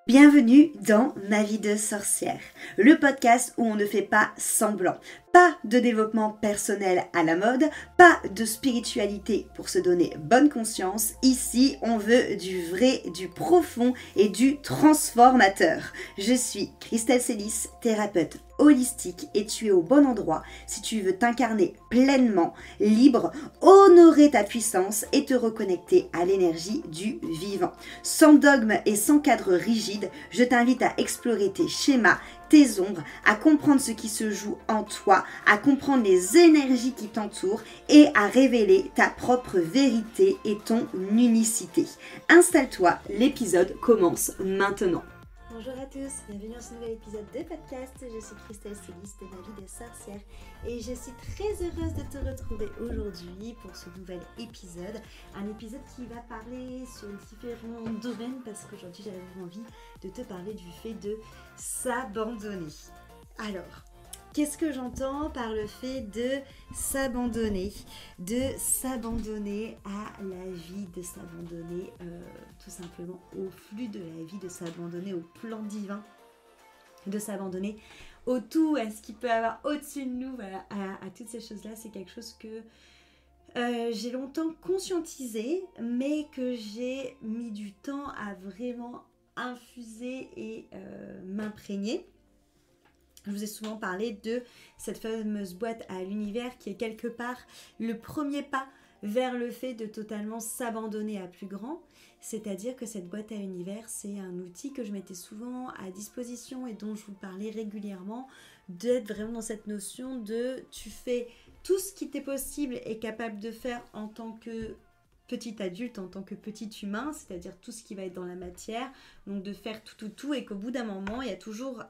Bienvenue dans Ma vie de sorcière, le podcast où on ne fait pas semblant. Pas de développement personnel à la mode, pas de spiritualité pour se donner bonne conscience. Ici, on veut du vrai, du profond et du transformateur. Je suis Christelle Célis, thérapeute holistique et tu es au bon endroit si tu veux t'incarner pleinement, libre, honorer ta puissance et te reconnecter à l'énergie du vivant. Sans dogme et sans cadre rigide, je t'invite à explorer tes schémas, tes ombres, à comprendre ce qui se joue en toi, à comprendre les énergies qui t'entourent et à révéler ta propre vérité et ton unicité. Installe-toi, l'épisode commence maintenant. Bonjour à tous, bienvenue dans ce nouvel épisode de podcast. Je suis Christelle Célis de Ma vie de sorcière et je suis très heureuse de te retrouver aujourd'hui pour ce nouvel épisode. Un épisode qui va parler sur différents domaines parce qu'aujourd'hui j'avais envie de te parler du fait de s'abandonner. Alors, qu'est-ce que j'entends par le fait de s'abandonner? De s'abandonner à la vie, de s'abandonner tout simplement au flux de la vie, de s'abandonner au plan divin, de s'abandonner au tout, à ce qu'il peut y avoir au-dessus de nous, voilà, à toutes ces choses-là. C'est quelque chose que j'ai longtemps conscientisé, mais que j'ai mis du temps à vraiment infuser et m'imprégner. Je vous ai souvent parlé de cette fameuse boîte à l'univers qui est quelque part le premier pas vers le fait de totalement s'abandonner à plus grand. C'est-à-dire que cette boîte à l'univers, c'est un outil que je mettais souvent à disposition et dont je vous parlais régulièrement, d'être vraiment dans cette notion de tu fais tout ce qui t'est possible et capable de faire en tant que petit adulte, en tant que petit humain, c'est-à-dire tout ce qui va être dans la matière, donc de faire tout, et qu'au bout d'un moment, il y a toujours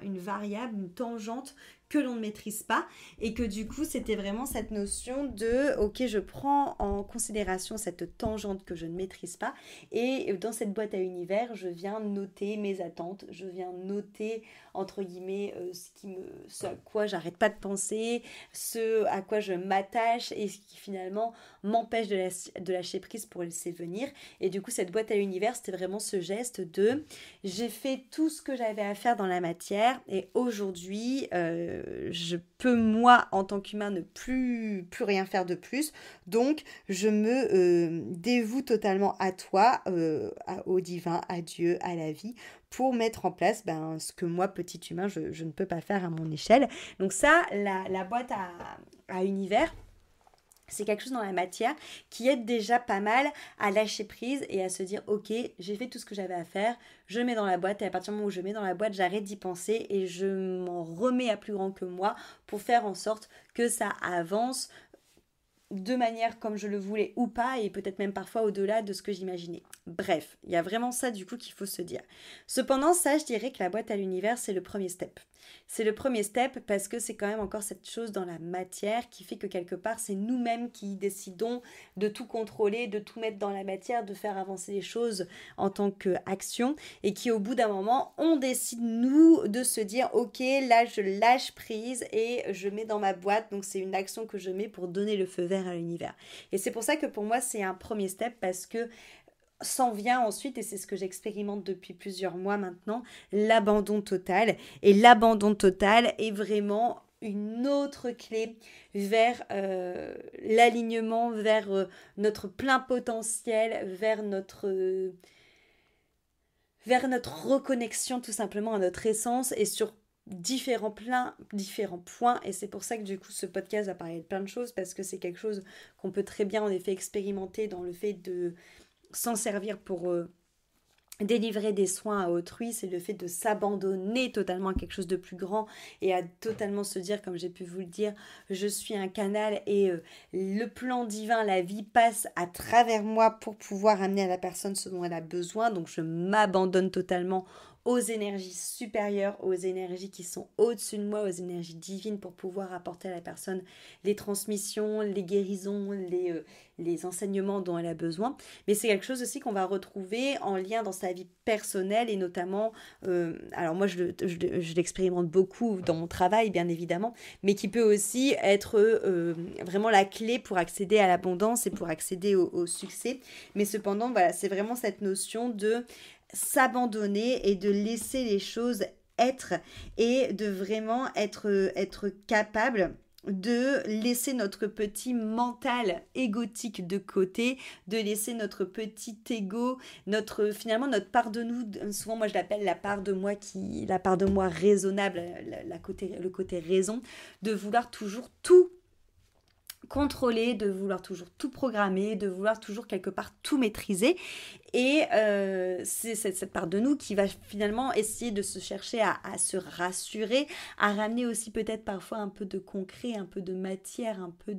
une variable, une tangente que l'on ne maîtrise pas, et que du coup, c'était vraiment cette notion de, ok, je prends en considération cette tangente que je ne maîtrise pas, et dans cette boîte à univers, je viens noter mes attentes, je viens noter, entre guillemets, ce à quoi j'arrête pas de penser, ce à quoi je m'attache, et ce qui finalement m'empêche de lâcher prise pour laisser venir. Et du coup, cette boîte à l'univers, c'était vraiment ce geste de j'ai fait tout ce que j'avais à faire dans la matière et aujourd'hui, je peux, moi, en tant qu'humain, ne plus rien faire de plus. Donc, je me dévoue totalement à toi, au divin, à Dieu, à la vie, pour mettre en place ce que moi, petit humain, je ne peux pas faire à mon échelle. Donc ça, la boîte à univers, c'est quelque chose dans la matière qui aide déjà pas mal à lâcher prise et à se dire ok, j'ai fait tout ce que j'avais à faire, je mets dans la boîte et à partir du moment où je mets dans la boîte, j'arrête d'y penser et je m'en remets à plus grand que moi pour faire en sorte que ça avance de manière comme je le voulais ou pas et peut-être même parfois au-delà de ce que j'imaginais. Bref, il y a vraiment ça du coup qu'il faut se dire. Cependant, ça, je dirais que la boîte à l'univers, c'est le premier step. C'est le premier step parce que c'est quand même encore cette chose dans la matière qui fait que quelque part, c'est nous-mêmes qui décidons de tout contrôler, de tout mettre dans la matière, de faire avancer les choses en tant qu'action et qui au bout d'un moment, on décide nous de se dire ok, là je lâche prise et je mets dans ma boîte, donc c'est une action que je mets pour donner le feu vert à l'univers. Et c'est pour ça que pour moi, c'est un premier step parce que s'en vient ensuite, et c'est ce que j'expérimente depuis plusieurs mois maintenant, l'abandon total. Et l'abandon total est vraiment une autre clé vers l'alignement, vers notre plein potentiel, vers notre reconnexion tout simplement à notre essence et sur différents points. Et c'est pour ça que du coup ce podcast va parler de plein de choses parce que c'est quelque chose qu'on peut très bien en effet expérimenter dans le fait de s'en servir pour délivrer des soins à autrui, c'est le fait de s'abandonner totalement à quelque chose de plus grand et à totalement se dire, comme j'ai pu vous le dire, je suis un canal et le plan divin, la vie passe à travers moi pour pouvoir amener à la personne ce dont elle a besoin, donc je m'abandonne totalement aux énergies supérieures, aux énergies qui sont au-dessus de moi, aux énergies divines pour pouvoir apporter à la personne les transmissions, les guérisons, les enseignements dont elle a besoin. Mais c'est quelque chose aussi qu'on va retrouver en lien dans sa vie personnelle et notamment, alors moi je l'expérimente beaucoup dans mon travail bien évidemment, mais qui peut aussi être vraiment la clé pour accéder à l'abondance et pour accéder au succès. Mais cependant, voilà, c'est vraiment cette notion de s'abandonner et de laisser les choses être et de vraiment être capable de laisser notre petit mental égotique de côté, de laisser notre petit ego, finalement notre part de nous, souvent moi je l'appelle la part de moi raisonnable, le côté raison, de vouloir toujours tout contrôler, de vouloir toujours tout programmer, de vouloir toujours quelque part tout maîtriser. Et c'est cette part de nous qui va finalement essayer de se chercher à se rassurer, à ramener aussi peut-être parfois un peu de concret, un peu de matière, un peu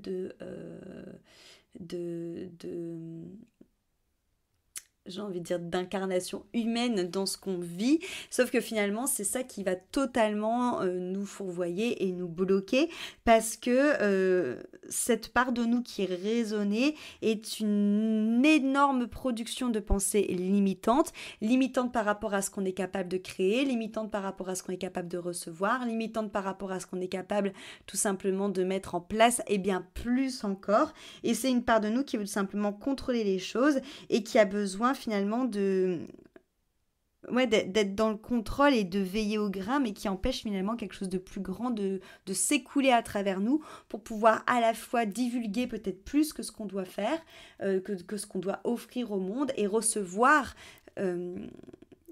j'ai envie de dire d'incarnation humaine dans ce qu'on vit, sauf que finalement c'est ça qui va totalement nous fourvoyer et nous bloquer, parce que cette part de nous qui est raisonnée est une énorme production de pensées limitantes par rapport à ce qu'on est capable de créer, limitante par rapport à ce qu'on est capable de recevoir, limitante par rapport à ce qu'on est capable tout simplement de mettre en place, et bien plus encore. Et c'est une part de nous qui veut tout simplement contrôler les choses et qui a besoin finalement d'être dans le contrôle et de veiller au grain, mais qui empêche finalement quelque chose de plus grand de s'écouler à travers nous pour pouvoir à la fois divulguer peut-être plus que ce qu'on doit faire, que ce qu'on doit offrir au monde et recevoir,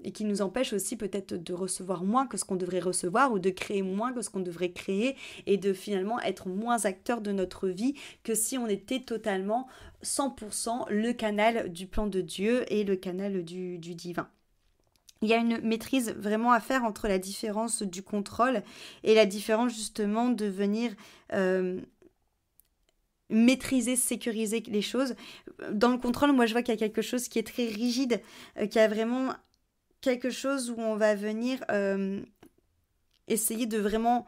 et qui nous empêche aussi peut-être de recevoir moins que ce qu'on devrait recevoir ou de créer moins que ce qu'on devrait créer et de finalement être moins acteur de notre vie que si on était totalement 100% le canal du plan de Dieu et le canal du divin. Il y a une maîtrise vraiment à faire entre la différence du contrôle et la différence justement de venir maîtriser, sécuriser les choses. Dans le contrôle, moi je vois qu'il y a quelque chose qui est très rigide, qui a vraiment quelque chose où on va venir essayer de vraiment...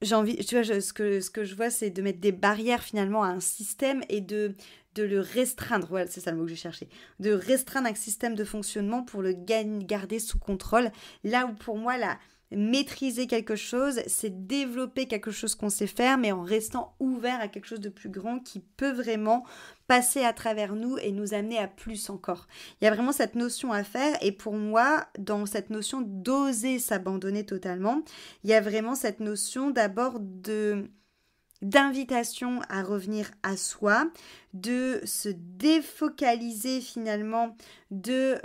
ce que je vois, c'est de mettre des barrières finalement à un système et de le restreindre. Voilà, c'est ça le mot que je cherchais. De restreindre un système de fonctionnement pour le garder sous contrôle. Là où pour moi, maîtriser quelque chose, c'est développer quelque chose qu'on sait faire, mais en restant ouvert à quelque chose de plus grand qui peut vraiment passer à travers nous et nous amener à plus encore. Il y a vraiment cette notion à faire, et pour moi, dans cette notion d'oser s'abandonner totalement, il y a vraiment cette notion d'abord d'invitation à revenir à soi, de se défocaliser finalement de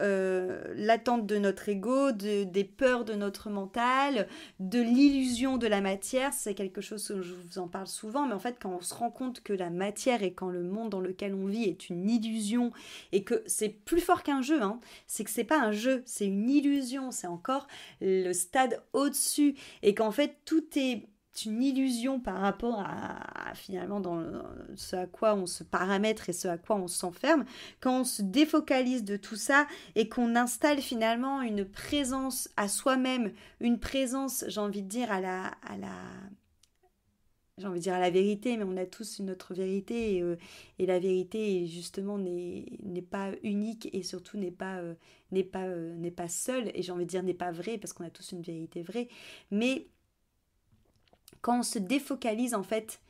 l'attente de notre ego, des peurs de notre mental, de l'illusion de la matière. C'est quelque chose que je vous en parle souvent, mais en fait quand on se rend compte que la matière et quand le monde dans lequel on vit est une illusion et que c'est plus fort qu'un jeu, c'est que c'est pas un jeu, c'est une illusion, c'est encore le stade au-dessus, et qu'en fait tout est une illusion par rapport à finalement dans ce à quoi on se paramètre et ce à quoi on s'enferme. Quand on se défocalise de tout ça et qu'on installe finalement une présence à soi-même, une présence, j'ai envie de dire à la vérité, mais on a tous une autre vérité, et la vérité justement n'est pas unique et surtout n'est pas seule, et j'ai envie de dire n'est pas vraie, parce qu'on a tous une vérité vraie, mais quand on se défocalise en fait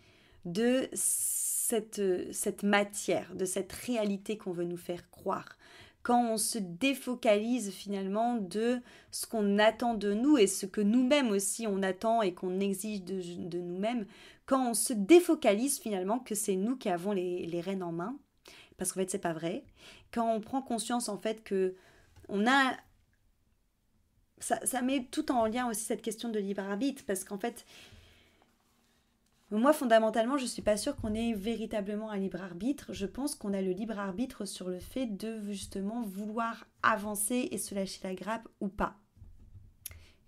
de cette matière, de cette réalité qu'on veut nous faire croire, quand on se défocalise finalement de ce qu'on attend de nous et ce que nous-mêmes aussi on attend et qu'on exige de nous-mêmes, quand on se défocalise finalement que c'est nous qui avons les rênes en main, parce qu'en fait c'est pas vrai, quand on prend conscience en fait que on a... Ça met tout en lien aussi cette question de libre arbitre, parce qu'en fait moi, fondamentalement, je ne suis pas sûre qu'on ait véritablement un libre arbitre. Je pense qu'on a le libre arbitre sur le fait de justement vouloir avancer et se lâcher la grappe ou pas.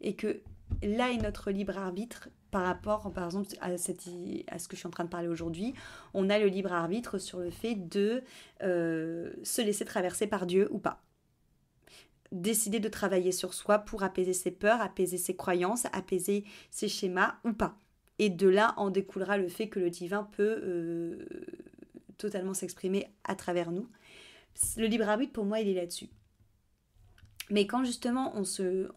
Et que là est notre libre arbitre par rapport, par exemple, à ce que je suis en train de parler aujourd'hui. On a le libre arbitre sur le fait de se laisser traverser par Dieu ou pas. Décider de travailler sur soi pour apaiser ses peurs, apaiser ses croyances, apaiser ses schémas ou pas. Et de là en découlera le fait que le divin peut totalement s'exprimer à travers nous. Le libre arbitre, pour moi, il est là-dessus. Mais quand justement on se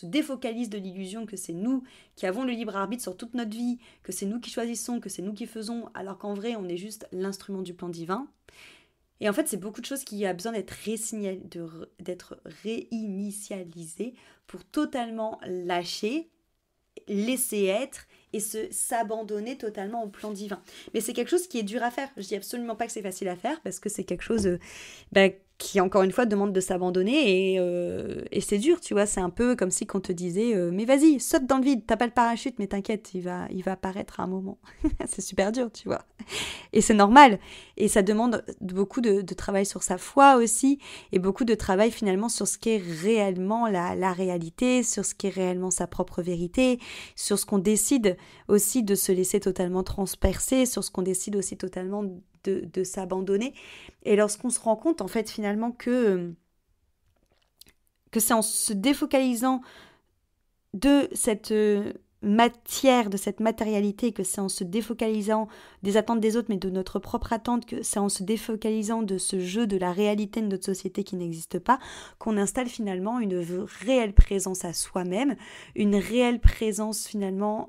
défocalise de l'illusion que c'est nous qui avons le libre arbitre sur toute notre vie, que c'est nous qui choisissons, que c'est nous qui faisons, alors qu'en vrai on est juste l'instrument du plan divin, Et en fait, c'est beaucoup de choses qui a besoin d'être réinitialisées pour totalement lâcher, laisser être et s'abandonner totalement au plan divin. Mais c'est quelque chose qui est dur à faire. Je dis absolument pas que c'est facile à faire parce que c'est quelque chose qui, encore une fois, demande de s'abandonner et c'est dur, tu vois. C'est un peu comme si qu'on te disait mais vas-y, saute dans le vide, t'as pas le parachute, mais t'inquiète, il va apparaître à un moment. C'est super dur, tu vois. Et c'est normal. Et ça demande beaucoup de travail sur sa foi aussi, et beaucoup de travail finalement sur ce qu'est réellement la réalité, sur ce qu'est réellement sa propre vérité, sur ce qu'on décide aussi de se laisser totalement transpercer, sur ce qu'on décide aussi totalement de s'abandonner. Et lorsqu'on se rend compte en fait finalement que c'est en se défocalisant de cette matière, de cette matérialité, que c'est en se défocalisant des attentes des autres, mais de notre propre attente, que c'est en se défocalisant de ce jeu de la réalité de notre société qui n'existe pas, qu'on installe finalement une réelle présence à soi-même, une réelle présence finalement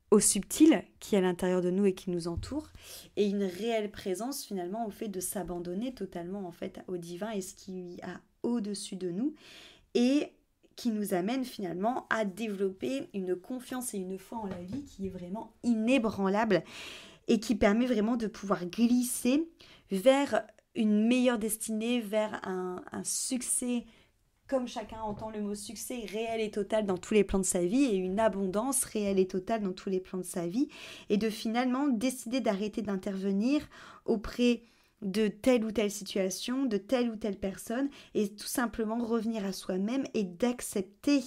au subtil qui est à l'intérieur de nous et qui nous entoure, et une réelle présence finalement au fait de s'abandonner totalement en fait au divin et ce qui a au-dessus de nous, et qui nous amène finalement à développer une confiance et une foi en la vie qui est vraiment inébranlable et qui permet vraiment de pouvoir glisser vers une meilleure destinée, vers un succès, comme chacun entend le mot succès, réel et total dans tous les plans de sa vie, et une abondance réelle et totale dans tous les plans de sa vie, et de finalement décider d'arrêter d'intervenir auprès de telle ou telle situation, de telle ou telle personne, et tout simplement revenir à soi-même et d'accepter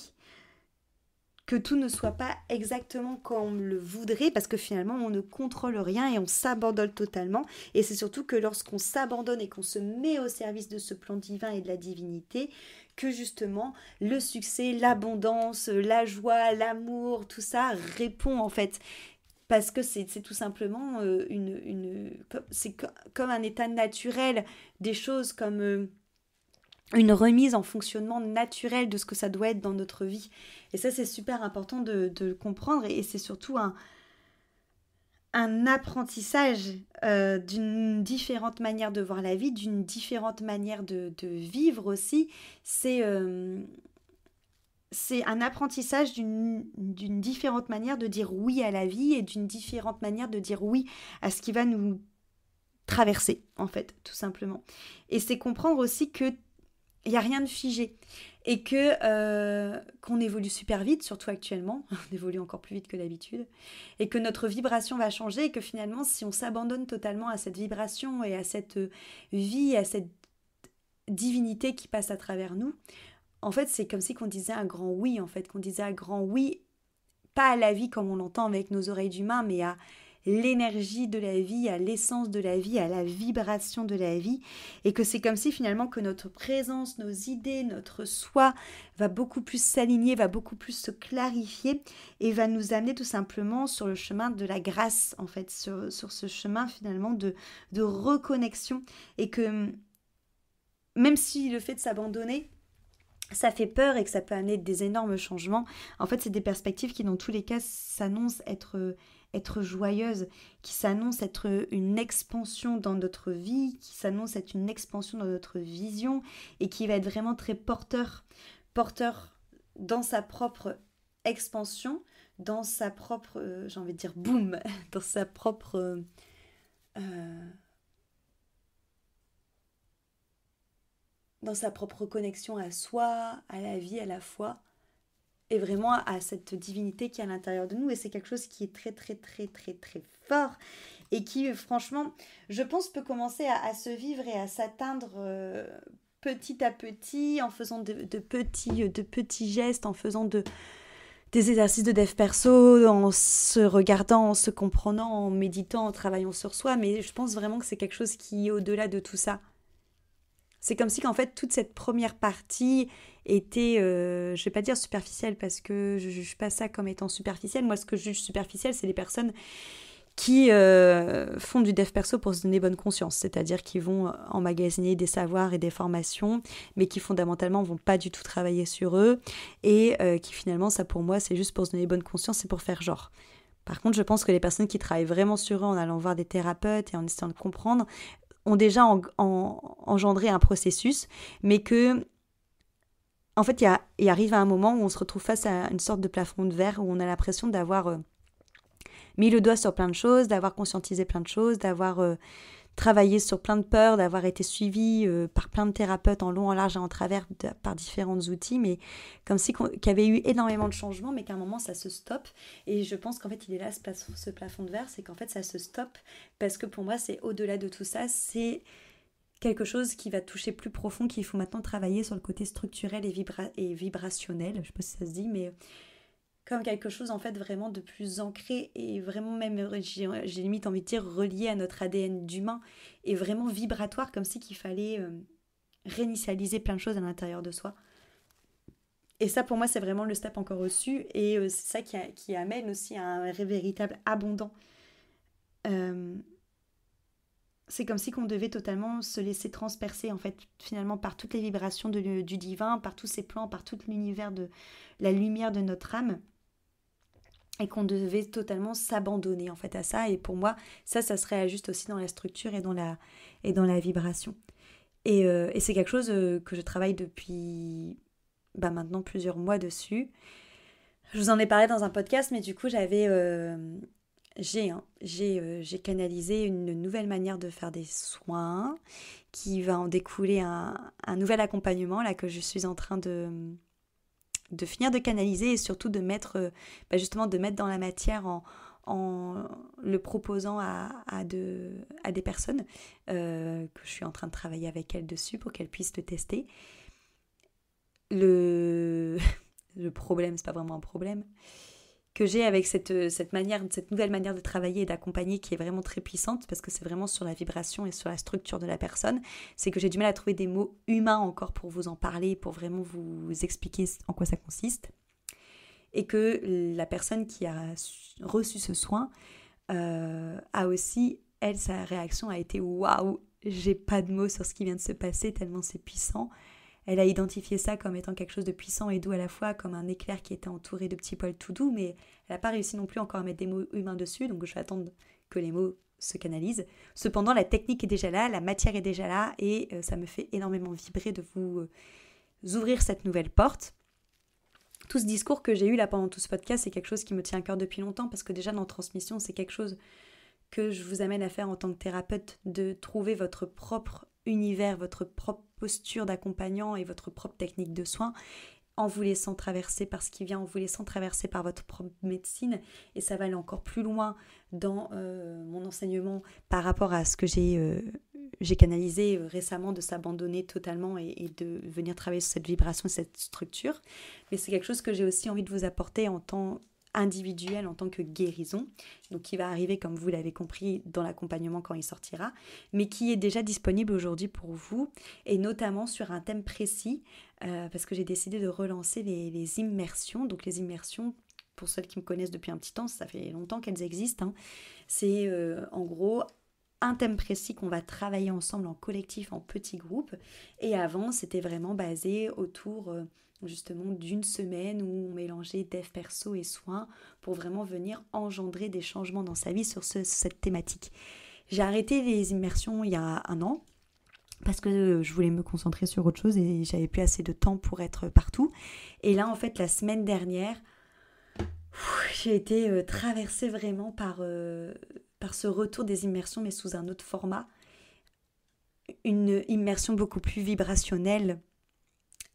que tout ne soit pas exactement comme on le voudrait, parce que finalement on ne contrôle rien et on s'abandonne totalement. Et c'est surtout que lorsqu'on s'abandonne et qu'on se met au service de ce plan divin et de la divinité, que justement le succès, l'abondance, la joie, l'amour, tout ça répond en fait. Parce que c'est tout simplement c'est comme un état naturel des choses, comme une remise en fonctionnement naturel de ce que ça doit être dans notre vie. Et ça, c'est super important de le comprendre, et c'est surtout un apprentissage d'une différente manière de voir la vie, d'une différente manière de vivre aussi. C'est un apprentissage d'une différente manière de dire oui à la vie et d'une différente manière de dire oui à ce qui va nous traverser, en fait, tout simplement. Et c'est comprendre aussi que il n'y a rien de figé et qu'on évolue super vite, surtout actuellement, on évolue encore plus vite que d'habitude, et que notre vibration va changer, et que finalement, si on s'abandonne totalement à cette vibration et à cette vie, à cette divinité qui passe à travers nous, en fait, c'est comme si qu'on disait un grand oui, en fait, qu'on disait un grand oui, pas à la vie comme on l'entend avec nos oreilles d'humain, mais à l'énergie de la vie, à l'essence de la vie, à la vibration de la vie, et que c'est comme si finalement que notre présence, nos idées, notre soi va beaucoup plus s'aligner, va beaucoup plus se clarifier, et va nous amener tout simplement sur le chemin de la grâce, en fait, sur ce chemin finalement de reconnexion, et que même si le fait de s'abandonner, ça fait peur et que ça peut amener des énormes changements, en fait c'est des perspectives qui dans tous les cas s'annoncent être joyeuses, qui s'annoncent être une expansion dans notre vie, qui s'annoncent être une expansion dans notre vision, et qui va être vraiment très porteur dans sa propre expansion, dans sa propre, j'ai envie de dire boum, dans sa propre connexion à soi, à la vie, à la foi, et vraiment à cette divinité qui est à l'intérieur de nous. Et c'est quelque chose qui est très très très très très fort, et qui franchement, je pense, peut commencer à se vivre et à s'atteindre petit à petit, en faisant de petits gestes, en faisant des exercices de dev perso, en se regardant, en se comprenant, en méditant, en travaillant sur soi. Mais je pense vraiment que c'est quelque chose qui est au-delà de tout ça. C'est comme si qu'en fait toute cette première partie était, je vais pas dire superficielle parce que je juge pas ça comme étant superficielle. Moi, ce que je juge superficiel, c'est les personnes qui font du dev perso pour se donner bonne conscience, c'est-à-dire qui vont emmagasiner des savoirs et des formations, mais qui fondamentalement vont pas du tout travailler sur eux, et qui finalement, ça pour moi, c'est juste pour se donner bonne conscience, c'est pour faire genre. Par contre, je pense que les personnes qui travaillent vraiment sur eux en allant voir des thérapeutes et en essayant de comprendre, ont déjà engendré un processus, mais que, en fait, il arrive à un moment où on se retrouve face à une sorte de plafond de verre, où on a l'impression d'avoir mis le doigt sur plein de choses, d'avoir conscientisé plein de choses, d'avoir travaillé sur plein de peurs, d'avoir été suivi par plein de thérapeutes en long, en large et en travers par différents outils, mais comme si qu'il y avait eu énormément de changements, mais qu'à un moment ça se stoppe. Et je pense qu'en fait il est là ce plafond de verre, c'est qu'en fait ça se stoppe parce que pour moi c'est au-delà de tout ça, c'est quelque chose qui va toucher plus profond, qu'il faut maintenant travailler sur le côté structurel et vibrationnel, je sais pas si ça se dit, mais comme quelque chose en fait vraiment de plus ancré et vraiment même, j'ai limite envie de dire, relié à notre ADN d'humain et vraiment vibratoire, comme si qu'il fallait réinitialiser plein de choses à l'intérieur de soi. Et ça pour moi c'est vraiment le step encore au-dessus et c'est ça qui amène aussi à un véritable abondant. Euh, c'est comme si qu'on devait totalement se laisser transpercer en fait finalement par toutes les vibrations du divin, par tous ces plans, par tout l'univers de la lumière de notre âme, et qu'on devait totalement s'abandonner en fait à ça. Et pour moi, ça se réajuste aussi dans la structure et dans la vibration. Et c'est quelque chose que je travaille depuis maintenant plusieurs mois dessus. Je vous en ai parlé dans un podcast, mais du coup, j'ai canalisé une nouvelle manière de faire des soins qui va en découler un nouvel accompagnement là que je suis en train de finir de canaliser et surtout de mettre justement de mettre dans la matière en le proposant à des personnes que je suis en train de travailler avec elles dessus pour qu'elles puissent le tester. Le problème, c'est pas vraiment un problème, que j'ai avec cette nouvelle manière de travailler et d'accompagner qui est vraiment très puissante parce que c'est vraiment sur la vibration et sur la structure de la personne, c'est que j'ai du mal à trouver des mots humains encore pour vous en parler, pour vraiment vous expliquer en quoi ça consiste. Et que la personne qui a reçu ce soin a aussi, elle, sa réaction a été « Waouh, j'ai pas de mots sur ce qui vient de se passer tellement c'est puissant ». Elle a identifié ça comme étant quelque chose de puissant et doux à la fois, comme un éclair qui était entouré de petits poils tout doux, mais elle n'a pas réussi non plus encore à mettre des mots humains dessus, donc je vais attendre que les mots se canalisent. Cependant, la technique est déjà là, la matière est déjà là, et ça me fait énormément vibrer de vous ouvrir cette nouvelle porte. Tout ce discours que j'ai eu là pendant tout ce podcast, c'est quelque chose qui me tient à cœur depuis longtemps, parce que déjà dans Transmission, c'est quelque chose que je vous amène à faire en tant que thérapeute, de trouver votre propre univers, votre propre posture d'accompagnant et votre propre technique de soins en vous laissant traverser par ce qui vient, en vous laissant traverser par votre propre médecine. Et ça va aller encore plus loin dans mon enseignement par rapport à ce que j'ai canalisé récemment, de s'abandonner totalement et de venir travailler sur cette vibration, cette structure. Mais c'est quelque chose que j'ai aussi envie de vous apporter en tant individuel, en tant que guérison, donc qui va arriver, comme vous l'avez compris, dans l'accompagnement quand il sortira, mais qui est déjà disponible aujourd'hui pour vous, et notamment sur un thème précis, parce que j'ai décidé de relancer les immersions. Donc les immersions, pour celles qui me connaissent depuis un petit temps, ça fait longtemps qu'elles existent, hein. C'est en gros un thème précis qu'on va travailler ensemble en collectif, en petits groupes, et avant c'était vraiment basé autour justement d'une semaine où on mélangeait dev perso et soins pour vraiment venir engendrer des changements dans sa vie sur cette thématique. J'ai arrêté les immersions il y a 1 an parce que je voulais me concentrer sur autre chose et j'avais plus assez de temps pour être partout. Et là en fait la semaine dernière, j'ai été traversée vraiment par ce retour des immersions mais sous un autre format. Une immersion beaucoup plus vibrationnelle,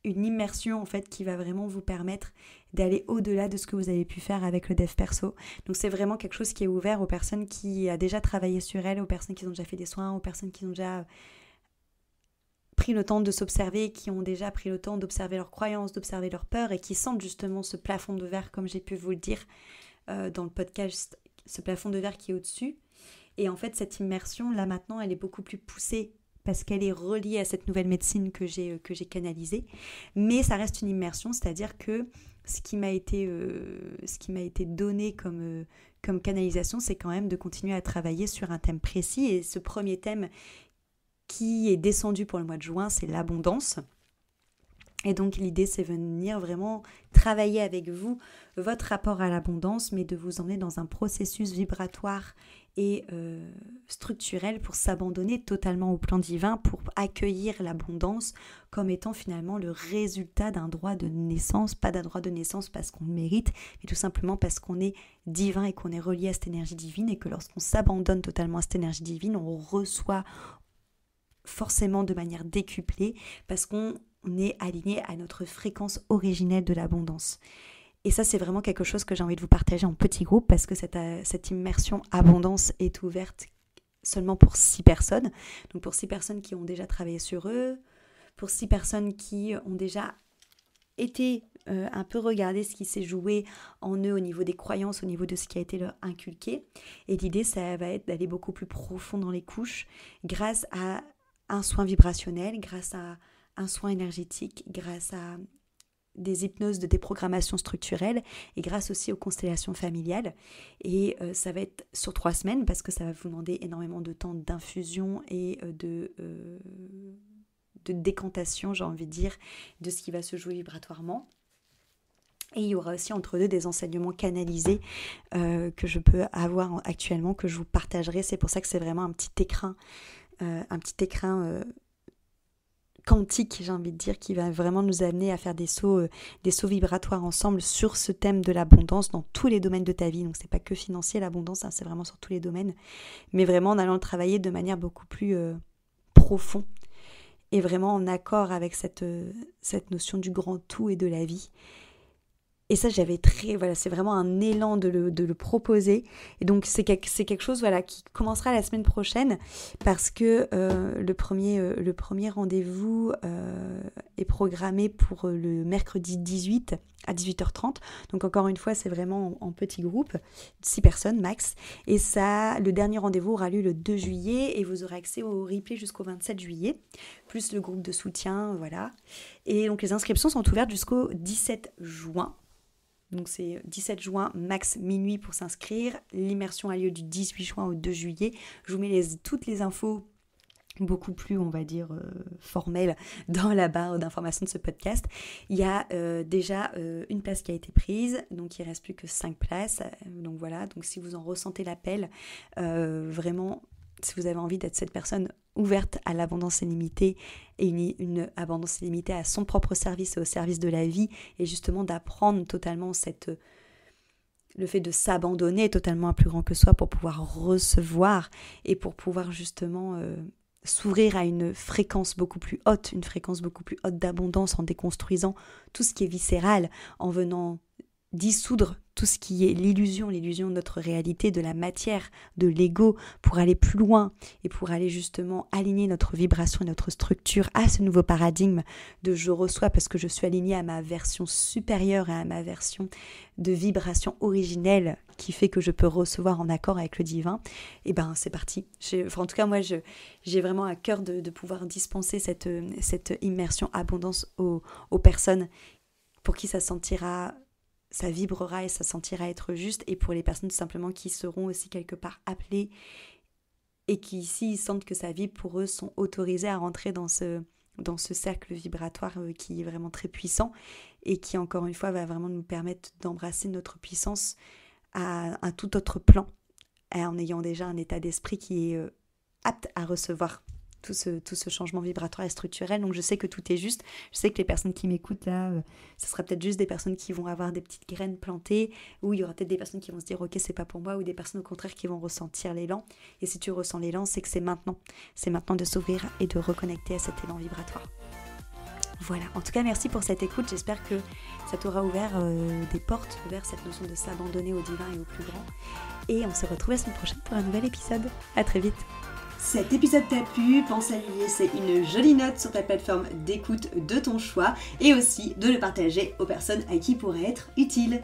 une immersion en fait qui va vraiment vous permettre d'aller au-delà de ce que vous avez pu faire avec le dev perso. Donc c'est vraiment quelque chose qui est ouvert aux personnes qui ont déjà travaillé sur elles, aux personnes qui ont déjà fait des soins, aux personnes qui ont déjà pris le temps de s'observer, qui ont déjà pris le temps d'observer leurs croyances, d'observer leurs peurs et qui sentent justement ce plafond de verre, comme j'ai pu vous le dire dans le podcast, ce plafond de verre qui est au-dessus. Et en fait cette immersion là maintenant elle est beaucoup plus poussée parce qu'elle est reliée à cette nouvelle médecine que j'ai canalisée. Mais ça reste une immersion, c'est-à-dire que ce qui m'a été donné comme canalisation, c'est quand même de continuer à travailler sur un thème précis. Et ce premier thème qui est descendu pour le mois de juin, c'est l'abondance. Et donc l'idée, c'est venir vraiment travailler avec vous votre rapport à l'abondance, mais de vous emmener dans un processus vibratoire et structurel pour s'abandonner totalement au plan divin, pour accueillir l'abondance comme étant finalement le résultat d'un droit de naissance, pas d'un droit de naissance parce qu'on le mérite, mais tout simplement parce qu'on est divin et qu'on est relié à cette énergie divine, et que lorsqu'on s'abandonne totalement à cette énergie divine, on reçoit forcément de manière décuplée parce qu'on est aligné à notre fréquence originelle de l'abondance. Et ça, c'est vraiment quelque chose que j'ai envie de vous partager en petit groupe, parce que cette immersion abondance est ouverte seulement pour 6 personnes. Donc pour 6 personnes qui ont déjà travaillé sur eux, pour 6 personnes qui ont déjà été un peu regarder ce qui s'est joué en eux au niveau des croyances, au niveau de ce qui a été leur inculqué. Et l'idée, ça va être d'aller beaucoup plus profond dans les couches grâce à un soin vibrationnel, grâce à un soin énergétique, grâce à des hypnoses de déprogrammation structurelle et grâce aussi aux constellations familiales. Et ça va être sur 3 semaines parce que ça va vous demander énormément de temps d'infusion et de décantation, j'ai envie de dire, de ce qui va se jouer vibratoirement. Et il y aura aussi entre deux des enseignements canalisés que je peux avoir actuellement, que je vous partagerai. C'est pour ça que c'est vraiment un petit écrin quantique, j'ai envie de dire, qui va vraiment nous amener à faire des sauts vibratoires ensemble sur ce thème de l'abondance dans tous les domaines de ta vie. Donc c'est pas que financier l'abondance, hein, c'est vraiment sur tous les domaines, mais vraiment en allant le travailler de manière beaucoup plus profonde et vraiment en accord avec cette notion du grand tout et de la vie. Et ça, c'est vraiment un élan de le proposer. Et donc, c'est quelque chose qui commencera la semaine prochaine, parce que le premier rendez-vous est programmé pour le mercredi 18 à 18h30. Donc, encore une fois, c'est vraiment en petit groupe, 6 personnes max. Et ça, le dernier rendez-vous aura lieu le 2 juillet et vous aurez accès au replay jusqu'au 27 juillet, plus le groupe de soutien, voilà. Et donc, les inscriptions sont ouvertes jusqu'au 17 juin. Donc c'est 17 juin, max minuit pour s'inscrire. L'immersion a lieu du 18 juin au 2 juillet. Je vous mets toutes les infos beaucoup plus, on va dire, formelles dans la barre d'information de ce podcast. Il y a déjà une place qui a été prise, donc il ne reste plus que 5 places. Donc voilà, donc si vous en ressentez l'appel, vraiment, si vous avez envie d'être cette personne ouverte à l'abondance illimitée et une abondance illimitée à son propre service et au service de la vie, et justement d'apprendre totalement le fait de s'abandonner totalement à plus grand que soi pour pouvoir recevoir et pour pouvoir justement s'ouvrir à une fréquence beaucoup plus haute, d'abondance, en déconstruisant tout ce qui est viscéral, en venant dissoudre tout ce qui est l'illusion de notre réalité, de la matière, de l'ego, pour aller plus loin et pour aller justement aligner notre vibration et notre structure à ce nouveau paradigme de je reçois parce que je suis alignée à ma version supérieure et à ma version de vibration originelle qui fait que je peux recevoir en accord avec le divin. Et ben c'est parti. En tout cas, moi j'ai vraiment à cœur de pouvoir dispenser cette immersion abondance aux personnes pour qui ça vibrera et ça sentira être juste, et pour les personnes tout simplement qui seront aussi quelque part appelées et qui, s'ils sentent que ça vibre pour eux, sont autorisés à rentrer dans ce cercle vibratoire qui est vraiment très puissant et qui, encore une fois, va vraiment nous permettre d'embrasser notre puissance à un tout autre plan, en ayant déjà un état d'esprit qui est apte à recevoir tout ce changement vibratoire et structurel. Donc je sais que tout est juste, je sais que les personnes qui m'écoutent là, ce sera peut-être juste des personnes qui vont avoir des petites graines plantées, ou il y aura peut-être des personnes qui vont se dire ok c'est pas pour moi, ou des personnes au contraire qui vont ressentir l'élan. Et si tu ressens l'élan, c'est que c'est maintenant de s'ouvrir et de reconnecter à cet élan vibratoire. Voilà, en tout cas merci pour cette écoute, j'espère que ça t'aura ouvert des portes vers cette notion de s'abandonner au divin et au plus grand. Et on se retrouve la semaine prochaine pour un nouvel épisode. À très vite. Cet épisode t'a plu, pense à lui laisser une jolie note sur ta plateforme d'écoute de ton choix et aussi de le partager aux personnes à qui il pourrait être utile.